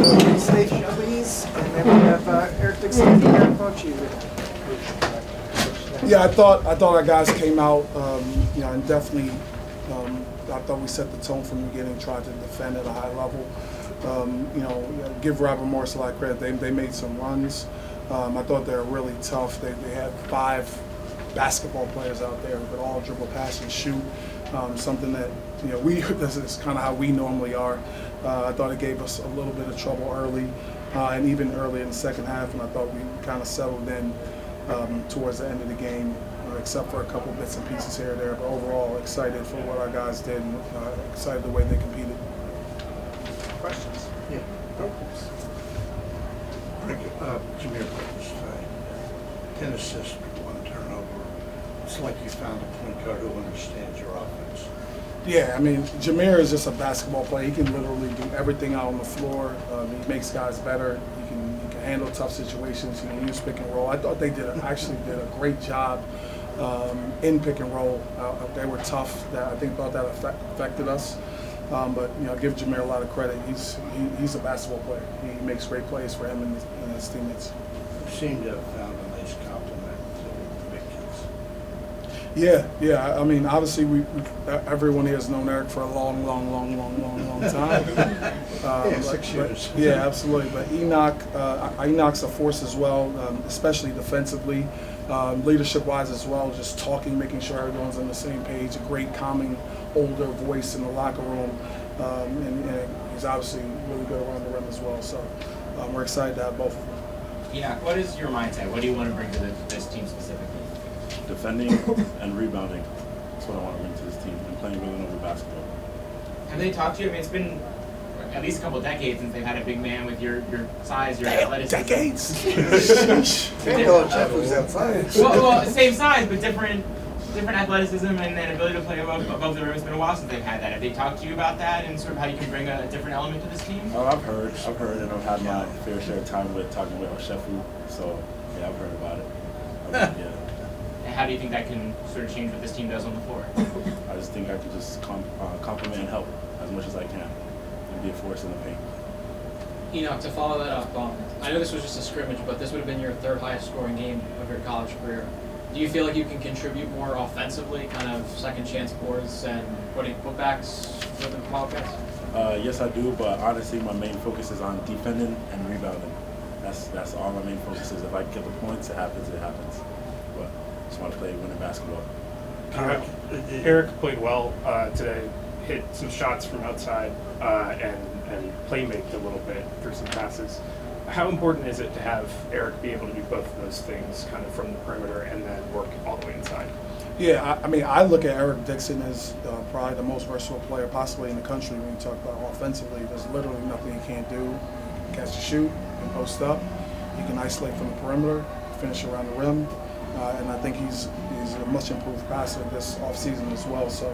Safe please, and then we have Eric Dixon and Boakye. Yeah, I thought our guys came out, and definitely, I thought we set the tone from the beginning, tried to defend at a high level. Give Robert Morris a lot of credit. They made some runs. I thought they were really tough. They had 5 basketball players out there who could all dribble, pass, and shoot. Something that this is kind of how we normally are. I thought it gave us a little bit of trouble early, and even early in the second half. And I thought we kind of settled in towards the end of the game, except for a couple bits and pieces here and there. But overall, excited for what our guys did, and excited the way they competed. Questions? Yeah. Jameer Purpose, 10 assists, 1 turnover. It's like you found a point guard who understands your offense. Yeah, I mean, Jameer is just a basketball player. He can literally do everything out on the floor. He makes guys better. He can handle tough situations. He can use pick and roll. I thought they actually did a great job in pick and roll. They were tough. I thought that affected us. But give Jameer a lot of credit. He's a basketball player. He makes great plays for him and his teammates. You seem to have found a nice compliment to the big kids. Yeah. I mean, obviously, everyone here has known Eric for a long time. 6 years. Yeah, absolutely. But Enoch's a force as well, especially defensively, leadership-wise as well. Just talking, making sure everyone's on the same page. A great, calming, older voice in the locker room, and he's obviously really good around the rim as well. So we're excited to have both of them. Enoch, what is your mindset? What do you want to bring to this team specifically? Defending and rebounding. That's what I want to bring to this team, and playing Villanova basketball. Have they talked to you? I mean, it's been at least a couple decades since they've had a big man with your size, your athleticism. Decades? Jeff was outside. Well, same size, but different athleticism and ability to play above the rim. It's been a while since they've had that. Have they talked to you about that and sort of how you can bring a different element to this team? Oh, I've heard, and I've had my fair share of time talking with Shefu. So yeah, I've heard about it. Yeah. And how do you think that can sort of change what this team does on the floor? I just think I could just compliment and help as much as I can, and be a force in the paint. Enoch, to follow that up, I know this was just a scrimmage, but this would have been your 3rd highest scoring game of your college career. Do you feel like you can contribute more offensively, kind of second chance boards and putting putbacks for the Wildcats? Yes, I do, but honestly, my main focus is on defending and rebounding. That's all my main focus is. If I get the points, it happens. But I just want to play winning basketball. Eric played well today, hit some shots from outside, and playmate a little bit through some passes. How important is it to have Eric be able to do both of those things, kind of from the perimeter and then work all the way inside? Yeah, I mean, I look at Eric Dixon as probably the most versatile player possibly in the country when you talk about offensively. There's literally nothing he can't do. He can catch and shoot, he can post up, he can isolate from the perimeter, finish around the rim, and I think he's a much improved passer this offseason as well. So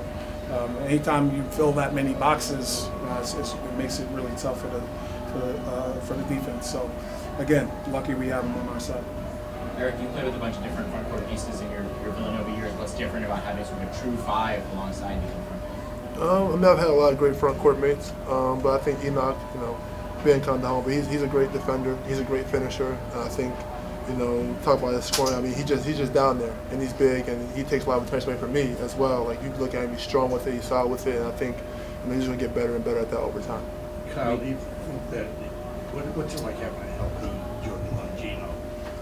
anytime you fill that many boxes, it makes it really tough for the defense. So again, lucky we have him on our side. Eric, you played with a bunch of different front court pieces in your Villanova years. What's different about having sort of a true 5 alongside you in front court? I mean, I've had a lot of great front court mates, but I think Enoch, being kind of home, but he's a great defender. He's a great finisher. I think, talk about his scoring. I mean, he's just down there, and he's big, and he takes a lot of attention away from me as well. Like, you look at him, he's strong with it, he's solid with it, and I think he's going to get better and better at that over time. Kyle, do you think that what's it like having a healthy Jordan Longino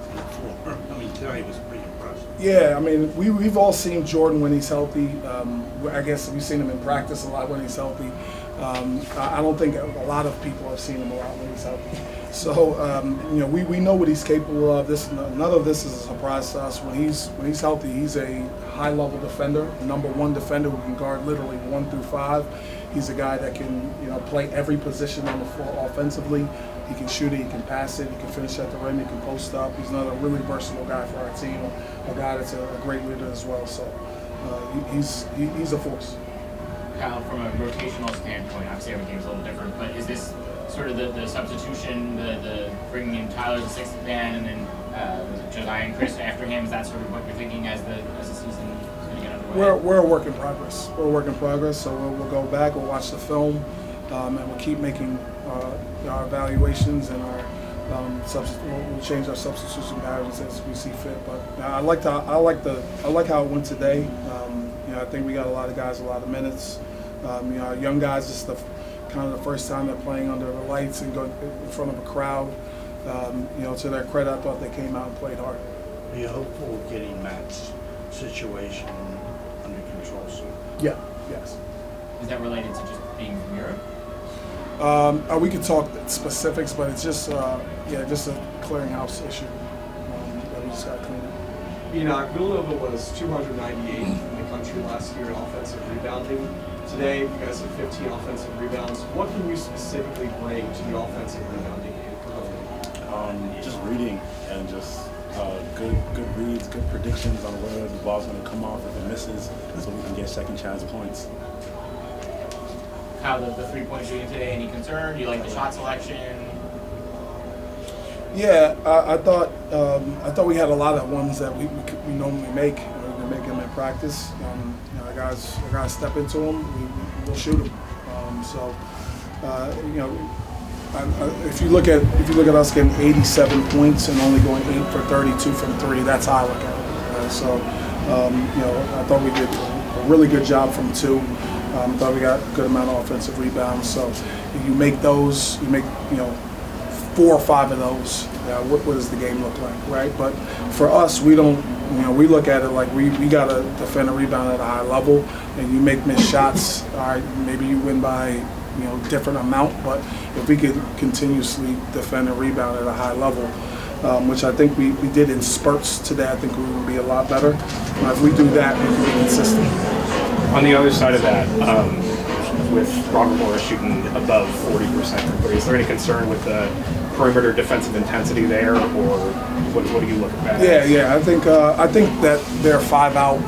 on the floor? I mean, today was pretty impressive. Yeah, I mean, we've all seen Jordan when he's healthy. I guess we've seen him in practice a lot when he's healthy. I don't think a lot of people have seen him a lot when he's healthy. So, we know what he's capable of. None of this is a surprise to us. When he's healthy, he's a high-level defender, number 1 defender who can guard literally 1 through 5. He's a guy that can, play every position on the floor offensively. He can shoot it, he can pass it, he can finish at the rim, he can post up. He's another really versatile guy for our team, a guy that's a great leader as well. So he's a force. Kyle, from a rotational standpoint, obviously every game's a little different, but is this sort of the substitution, the bringing in Tyler as the 6th man, and then Josiah and Chris after him? Is that sort of what you're thinking as the season is going to get underway? We're a work in progress. So we'll go back, we'll watch the film, and we'll keep making our evaluations and our we'll change our substitution patterns as we see fit. But I like how it went today. I think we got a lot of guys, a lot of minutes. Our young guys, it's kind of the first time they're playing under the lights and go in front of a crowd. To their credit, I thought they came out and played hard. Are you hopeful of getting Matt's situation under control soon? Yeah. Yes. Is that related to just being from Europe? We could talk specifics, but it's just just a clearinghouse issue that we just got to clean up. Enoch, Villanova was 298 in the country last year in offensive rebounding. Today, you guys have 15 offensive rebounds. What can you specifically bring to the offensive rebounding game for Villanova? Just reading and just good reads, good predictions on where the ball's going to come off if it misses, so we can get second chance points. How the 3-point shooting today? Any concern? Do you like the shot selection? Yeah, I thought we had a lot of ones that we normally make. We've been making them in practice. Our guys step into them. We'll shoot them. If you look at us getting 87 points and only going 8 for 32 from 3, that's how I look at it. I thought we did a really good job from 2. Thought we got a good amount of offensive rebounds. So if you make those, 4 or 5 of those. What does the game look like, right? But for us, we don't. We look at it like we got to defend a rebound at a high level, and you make missed shots. All right, maybe you win by different amount, but if we could continuously defend a rebound at a high level, which I think we did in spurts today, I think we would be a lot better. If we do that, we can be consistent. On the other side of that, with Robert Morris shooting above 40% from 3, is there any concern with the perimeter defensive intensity there, or what do you look at? Yeah. I think that their 5 out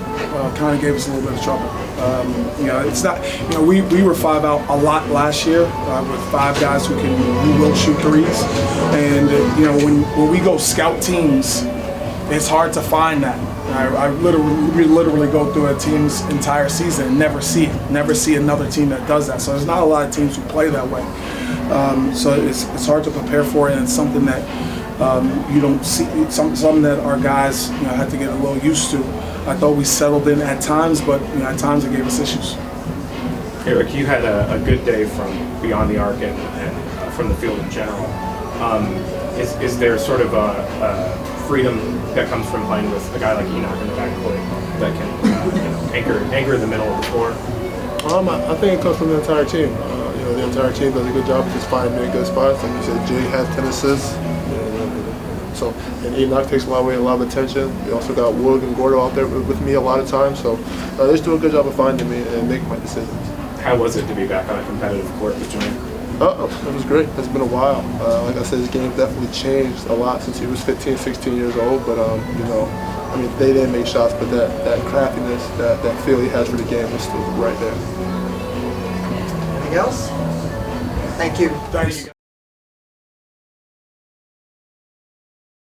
kind of gave us a little bit of trouble. It's not. We were 5 out a lot last year with 5 guys who will shoot threes, and when we go scout teams, it's hard to find that. We literally go through a team's entire season and never see another team that does that. So there's not a lot of teams who play that way. So it's hard to prepare for it, and it's something that you don't see. Something that our guys had to get a little used to. I thought we settled in at times, but at times it gave us issues. Eric, you had a good day from beyond the arc and from the field in general. Is there sort of a freedom that comes from playing with a guy like Enoch in the backcourt that can anchor in the middle of the floor? I think it comes from the entire team. The entire team does a good job of just finding me in good spots. Like you said, Jay has 10 assists. And Enoch takes a lot of attention. We also got Wood and Gordo out there with me a lot of times. So they just do a good job of finding me and making my decisions. How was it to be back on a competitive court with Jimmy? It was great. It's been a while. Like I said, his game definitely changed a lot since he was 15, 16 years old. But they didn't make shots, but that craftiness, that feel he has for the game is still right there. Anything else? Thank you. Thanks.